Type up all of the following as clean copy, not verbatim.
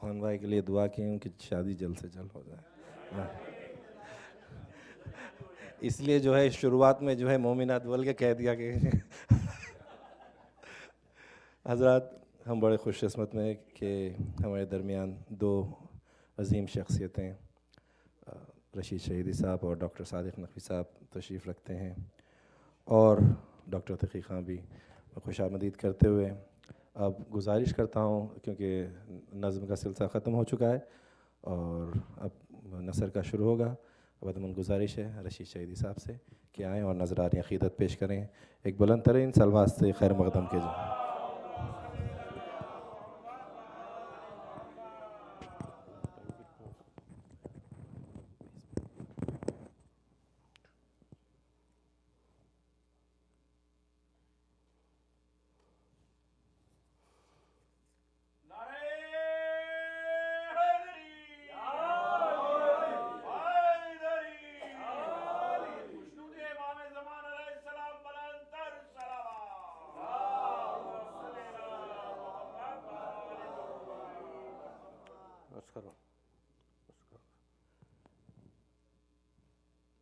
خان بھائی کے لیے دعا کی ہوں کہ شادی جلد سے جلد ہو جائے. اس لیے جو ہے شروعات میں جو ہے مومنات بول کے کہہ دیا کہ حضرات ہم بڑے خوش قسمت میں کہ ہمارے درمیان دو عظیم شخصیتیں رشید شہیدی صاحب اور ڈاکٹر صادق نقوی صاحب تشریف رکھتے ہیں، اور ڈاکٹر تقی خان بھی خوش آمدید کرتے ہوئے اب گزارش کرتا ہوں، کیونکہ نظم کا سلسلہ ختم ہو چکا ہے اور اب نثر کا شروع ہوگا. اب من گزارش ہے رشید شہیدی صاحب سے کہ آئیں اور نذرانِ عقیدت پیش کریں. ایک بلند ترین سلوات سے خیر مقدم کیجیے.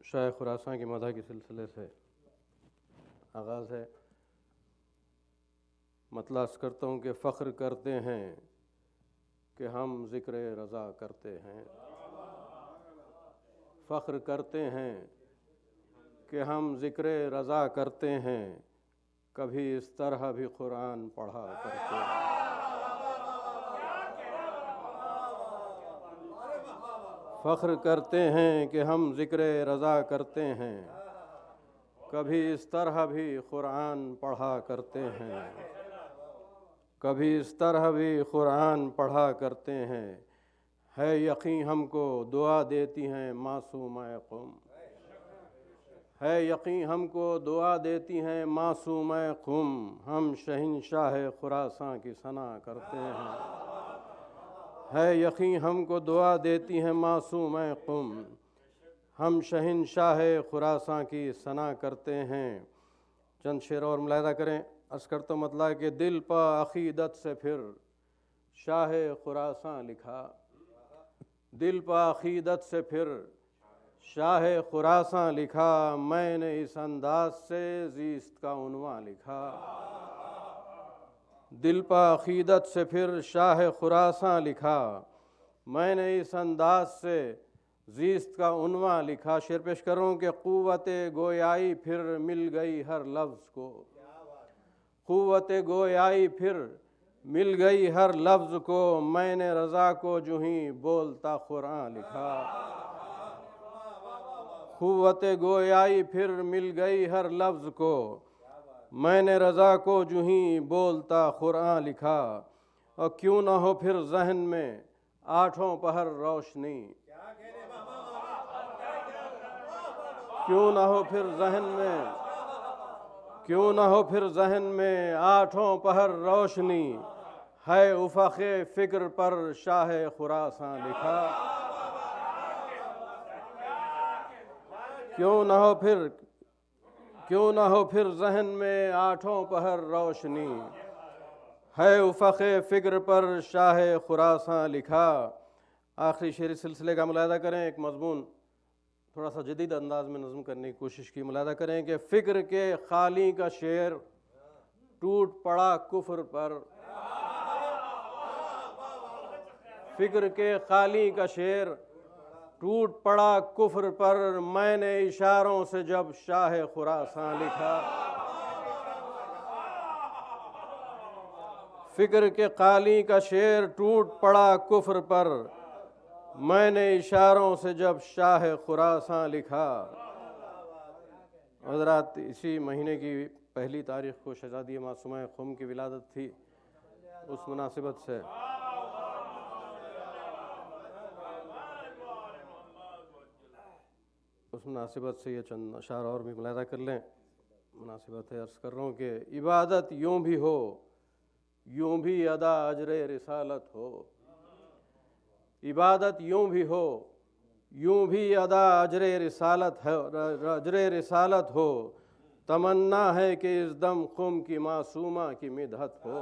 شاہ خراساں کی مدح کے سلسلے سے آغاز ہے. مطلع عرض کرتا ہوں کہ فخر کرتے ہیں کہ ہم ذکر رضا کرتے ہیں. فخر کرتے ہیں کہ ہم ذکر رضا کرتے ہیں، کبھی اس طرح بھی قرآن پڑھا کرتے ہیں. فخر کرتے ہیں کہ ہم ذکر رضا کرتے ہیں، کبھی اس طرح بھی قرآن پڑھا کرتے ہیں. کبھی اس طرح بھی قرآن پڑھا کرتے ہیں. ہے یقین ہم کو دعا دیتی ہیں معصومہ قم. ہے یقین ہم کو دعا دیتی ہیں معصومہ قم. ہم شہنشاہ خراساں کی ثنا کرتے ہیں. ہے یقین ہم کو دعا دیتی ہیں معصومہ قم. ہم شہنشاہ خراساں کی ثنا کرتے ہیں. چند شعر اور ملاحظہ کریں. عرض کرتا ہوں مطلع کہ دل پا عقیدت سے پھر شاہ خراساں لکھا. دل پا عقیدت سے پھر شاہ خراساں لکھا. میں نے اس انداز سے زیست کا عنوان لکھا. دل پا عقیدت سے پھر شاہ خراساں لکھا. میں نے اس انداز سے زیست کا عنوان لکھا. شعر پیش کروں کہ قوت گویائی پھر مل گئی ہر لفظ کو. قوت گویائی پھر مل گئی ہر لفظ کو. میں نے رضا کو جو ہی بولتا قرآن لکھا. قوت گویائی پھر مل گئی ہر لفظ کو. میں نے رضا کو جو ہی بولتا قرآن لکھا. اور کیوں نہ ہو پھر ذہن میں آٹھوں پہر روشنی. کیوں نہ ہو پھر ذہن میں کیوں نہ ہو پھر ذہن میں آٹھوں پہر روشنی. ہے افق فکر پر شاہ خراساں لکھا. کیوں نہ ہو پھر ذہن میں آٹھوں پہر روشنی. ہے افق فکر پر شاہ خراساں لکھا. آخری شعری سلسلے کا ملاحظہ کریں. ایک مضمون تھوڑا سا جدید انداز میں نظم کرنے کی کوشش کی. ملاحظہ کریں کہ فکر کے خالی کا شعر ٹوٹ پڑا کفر پر. فکر کے خالی کا شعر ٹوٹ پڑا کفر پر. میں نے اشاروں سے جب شاہ خراساں لکھا. فکر کے خالی کا شعر ٹوٹ پڑا کفر پر. میں نے اشاروں سے جب شاہ خراساں لکھا. حضرات اسی مہینے کی پہلی تاریخ کو شہزادی معصومہ قم کی ولادت تھی. اس مناسبت سے یہ چند اشعار اور بھی ملاحظہ کر لیں. مناسبت ہے عرض کر رہا ہوں کہ عبادت یوں بھی ہو یوں بھی ادا اجر رسالت ہو. عبادت یوں بھی ہو یوں بھی ادا اجر رسالت ہو. تمنا ہے کہ اس دم قم کی معصومہ کی مدحت ہو.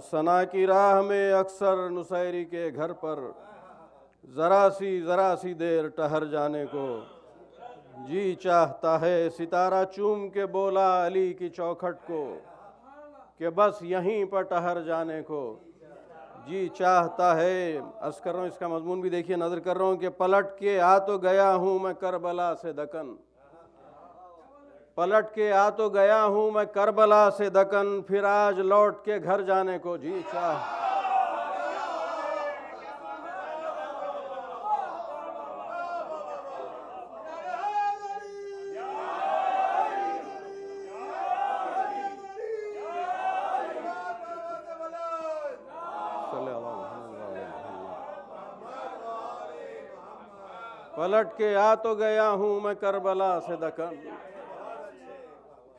ثنا کی راہ میں اکثر نصیری کے گھر پر ذرا سی دیر ٹہر جانے کو جی چاہتا ہے۔ ستارہ چوم کے بولا علی کی چوکھٹ کو کہ بس یہیں پر ٹہر جانے کو جی چاہتا ہے۔ عرض کر رہا ہوں، اس کا مضمون بھی دیکھیے، نظر کر رہا ہوں کہ پلٹ کے آ تو گیا ہوں میں کربلا سے دکن، پلٹ کے آ تو گیا ہوں میں کربلا سے دکن، پھر آج لوٹ کے گھر جانے کو جی چاہتا ہے۔ پلٹ کے آ تو گیا ہوں میں کربلا سے دکن،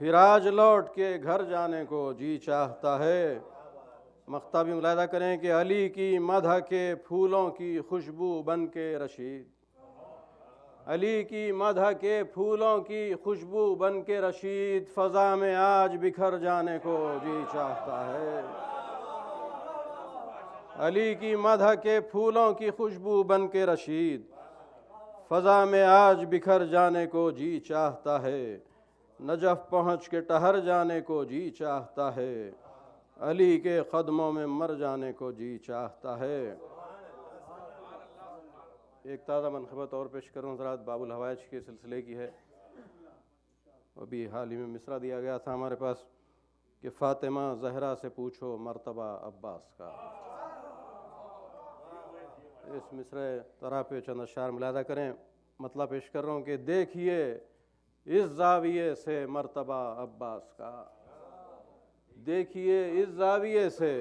پھر آج لوٹ کے گھر جانے کو جی چاہتا ہے۔ مقطع بھی ملاحظہ کریں کہ علی کی مدح کے پھولوں کی خوشبو بن کے رشید، علی کی مدح کے پھولوں کی خوشبو بن کے رشید، فضا میں آج بکھر جانے کو جی چاہتا ہے۔ علی کی مدح کے پھولوں کی خوشبو بن کے رشید، فضا میں آج بکھر جانے کو جی چاہتا ہے۔ نجف پہنچ کے ٹہر جانے کو جی چاہتا ہے، علی کے قدموں میں مر جانے کو جی چاہتا ہے۔ ایک تازہ منقبت اور پیش کروں حضرات، باب الحوائج کے سلسلے کی ہے۔ ابھی حال ہی میں مصرع دیا گیا تھا ہمارے پاس کہ فاطمہ زہرا سے پوچھو مرتبہ عباس کا۔ اس مصرع طرح پہ چند اشعار ملاحظہ کریں، مطلب پیش کر رہا ہوں کہ دیکھیے اس زاویے سے مرتبہ عباس کا، دیکھیے اس زاویے سے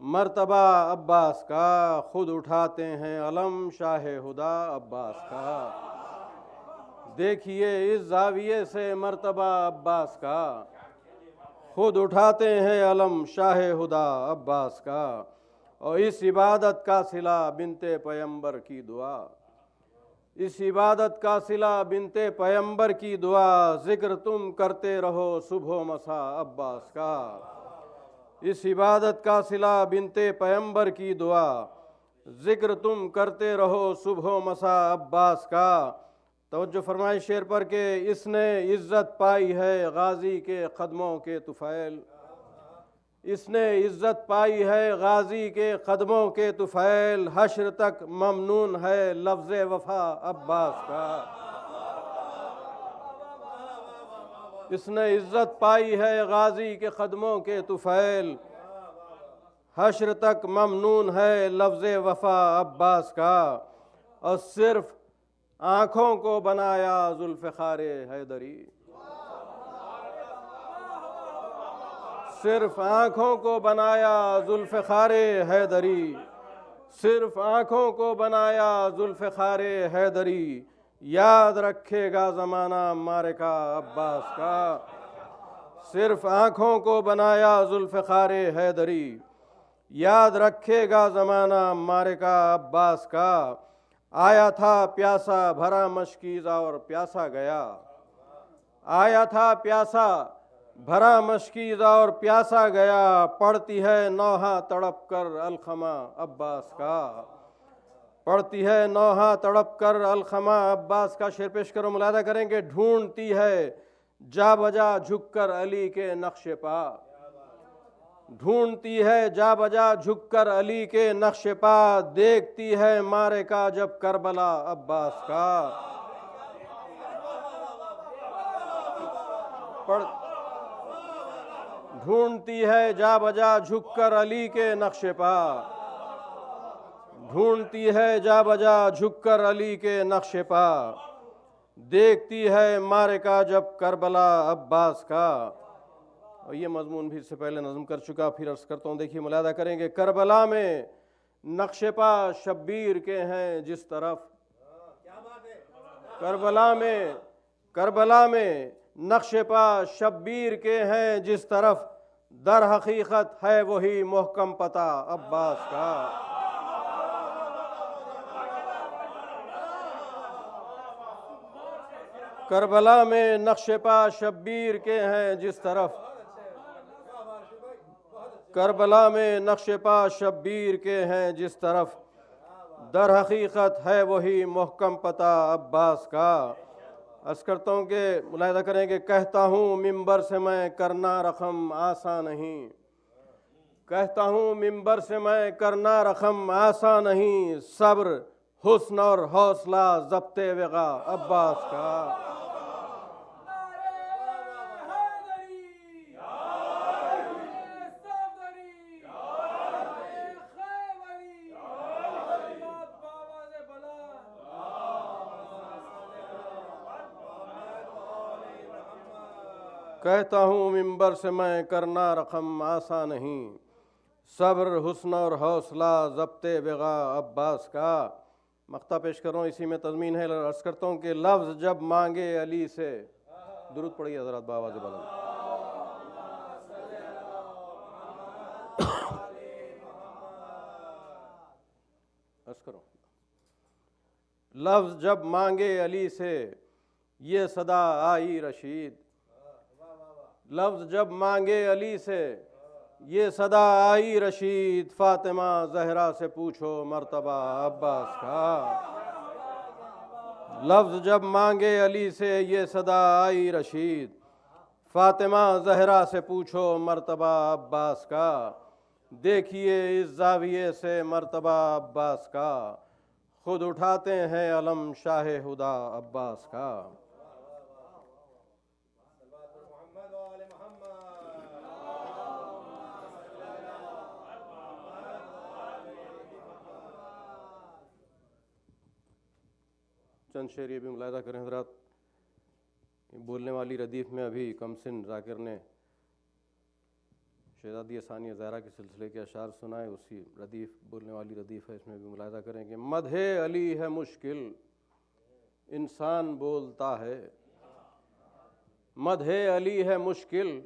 مرتبہ عباس کا، خود اٹھاتے ہیں علم شاہ ہدا عباس کا۔ دیکھیے اس زاویے سے مرتبہ عباس کا، خود اٹھاتے ہیں علم شاہ ہدا عباس کا، اور اس عبادت کا صلہ بنت پیمبر کی دعا، اس عبادت کا صلہ بنت پیمبر کی دعا، ذکر تم کرتے رہو صبح و مساء عباس کا۔ اس عبادت کا صلہ بنت پیمبر کی دعا، ذکر تم کرتے رہو صبح و مساء عباس کا۔ توجہ فرمائے شعر پر کہ اس نے عزت پائی ہے غازی کے قدموں کے طفیل، اس نے عزت پائی ہے غازی کے قدموں کے طفیل، حشر تک ممنون ہے لفظ وفا عباس کا۔ اس نے عزت پائی ہے غازی کے قدموں کے طفیل، حشر تک ممنون ہے لفظ وفا عباس کا، اور صرف آنکھوں کو بنایا ذوالفقار حیدری، صرف آنکھوں کو بنایا ذوالفقار حیدری، صرف آنکھوں کو بنایا ذوالفقار حیدری، یاد رکھے گا زمانہ معرکہ عباس کا۔ صرف آنکھوں کو بنایا ذوالفقار حیدری، یاد رکھے گا زمانہ معرکہ عباس کا۔ آیا تھا پیاسا بھرا مشکیزہ اور پیاسا گیا، آیا تھا پیاسا بھرا مشکیزہ اور پیاسا گیا، پڑتی ہے نوحہ تڑپ کر الخمہ عباس کا، پڑتی ہے نوحہ تڑپ کر الخمہ عباس کا۔ شعر پیش کرو، ملاحظہ کریں کہ ڈھونڈتی ہے جا بجا جھک کر علی کے نقش پا، ڈھونڈتی ہے جا بجا جھک کر علی کے نقش پا، دیکھتی ہے معرکہ جب کربلا عباس کا، ڈھونڈتی ہے جا بجا جھک کر علی کے نقش پا، ڈھونڈتی ہے جا بجا جھک کر علی کے نقش پا، دیکھتی ہے معرکہ جب کربلا عباس کا۔ اور یہ مضمون بھی اس سے پہلے نظم کر چکا، پھر عرض کرتا ہوں، دیکھیے ملاحظہ کریں کہ کربلا میں نقش پا شبیر کے ہیں جس طرف، کربلا میں نقش پا شبیر کے ہیں جس طرف، در حقیقت ہے وہی محکم پتہ عباس کا۔ کربلا میں نقش پا شبیر کے ہیں جس طرف، کربلا میں نقش پا شبیر کے ہیں جس طرف، در حقیقت ہے وہی محکم پتہ عباس کا۔ عرض کرتا ہوں کہ ملاحظہ کریں کہ کہتا ہوں ممبر سے میں کرنا رقم آسان نہیں، کہتا ہوں ممبر سے میں کرنا رقم آسان نہیں، صبر حسن اور حوصلہ ضبط وغا عباس کا۔ کہتا ہوں ممبر سے میں کرنا رقم آسان نہیں، صبر حسن اور حوصلہ ضبط وغا عباس کا۔ مقطع پیش کر رہا ہوں، اسی میں تضمین ہے۔ عرض کرتا ہوں کہ لفظ جب مانگے علی سے، درود پڑھیے حضرات بآواز بلند۔ عرض کرو، لفظ جب مانگے علی سے یہ صدا آئی رشید، لفظ جب مانگے علی سے یہ صدا آئی رشید، فاطمہ زہرا سے پوچھو مرتبہ عباس کا۔ لفظ جب مانگے علی سے یہ صدا آئی رشید، فاطمہ زہرا سے پوچھو مرتبہ عباس کا۔ دیکھیے اس زاویے سے مرتبہ عباس کا، خود اٹھاتے ہیں علم شاہ ہدا عباس کا۔ چند شعر یہ بھی ملاحظہ کریں حضرات، بولنے والی ردیف میں ابھی کمسن ذاکر نے شہزادی ثانیہ زہرا کے سلسلے کے اشعار سنائے، اسی ردیف بولنے والی ردیف ہے، اس میں بھی ملاحظہ کریں کہ مدح علی ہے مشکل انسان بولتا ہے، مدح علی ہے مشکل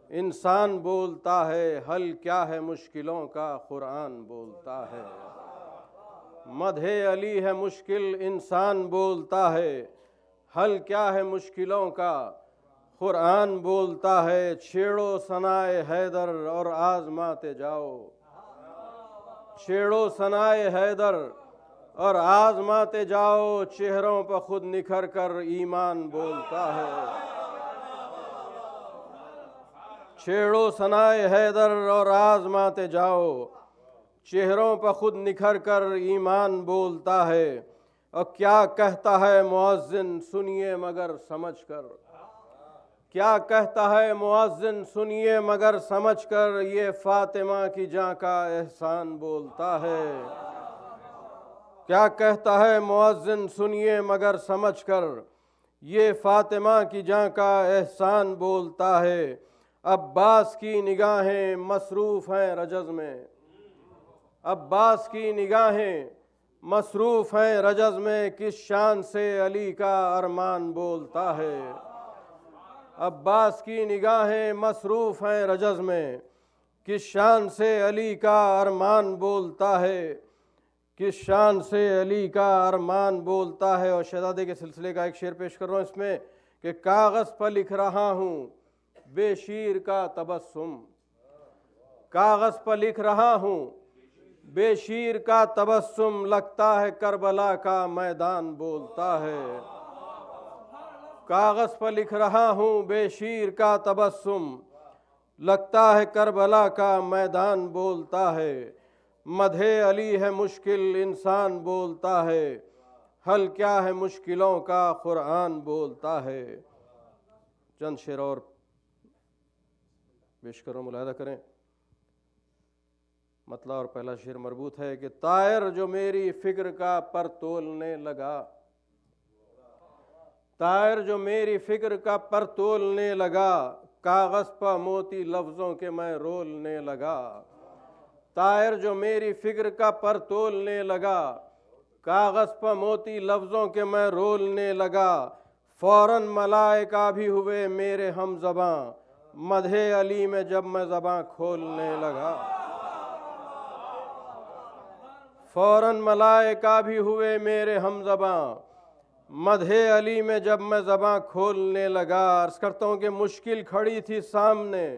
انسان بولتا ہے، حل کیا ہے مشکلوں کا قرآن بولتا ہے۔ مدح علی ہے مشکل انسان بولتا ہے، حل کیا ہے مشکلوں کا قرآن بولتا ہے۔ چھیڑو ثنائے حیدر اور آزماتے جاؤ، چھیڑو ثنائے حیدر اور آزماتے جاؤ، چہروں پر خود نکھر کر ایمان بولتا ہے۔ چھیڑو ثنائے حیدر اور آزماتے جاؤ، چہروں پر خود نکھر کر ایمان بولتا ہے۔ اور کیا کہتا ہے مؤذن سنیے مگر سمجھ کر، کیا کہتا ہے مؤذن سنیے مگر سمجھ کر، یہ فاطمہ کی جاں کا احسان بولتا ہے۔ کیا کہتا ہے مؤذن سنیے مگر سمجھ کر، یہ فاطمہ کی جاں کا احسان بولتا ہے۔ عباس کی نگاہیں مصروف ہیں رجز میں، عباس کی نگاہیں مصروف ہیں رجز میں، کس شان سے علی کا ارمان بولتا ہے۔ عباس کی نگاہیں مصروف ہیں رجز میں، کس شان سے علی کا ارمان بولتا ہے، کس شان سے علی کا ارمان بولتا ہے۔ اور شہزادے کے سلسلے کا ایک شعر پیش کر رہا ہوں اس میں کہ کاغذ پر لکھ رہا ہوں بے شیر کا تبسم، کاغذ پر لکھ رہا ہوں بے شیر کا تبسم، لگتا ہے کربلا کا میدان بولتا ہے۔ کاغذ پر لکھ رہا ہوں بے شیر کا تبسم، لگتا ہے کربلا کا میدان بولتا ہے۔ مدح علی ہے مشکل انسان بولتا ہے، حل کیا ہے مشکلوں کا قرآن بولتا ہے۔ چند شعر اور پیش کرو، ملاحظہ کریں۔ مطلع اور پہلا شعر مربوط ہے کہ طائر جو میری فکر کا پر تولنے لگا، طائر جو میری فکر کا پر تولنے لگا، کاغذ پر موتی لفظوں کے میں رولنے لگا۔ طائر جو میری فکر کا پر تولنے لگا، کاغذ پر موتی لفظوں کے میں رولنے لگا، فوراً ملائکہ بھی ہوئے میرے ہم زباں، مدح علی میں جب میں زباں کھولنے لگا۔ فوراً ملائکہ بھی ہوئے میرے ہم زباں، مدح علی میں جب میں زباں کھولنے لگا۔ عرض کرتا ہوں کہ مشکل کھڑی تھی سامنے،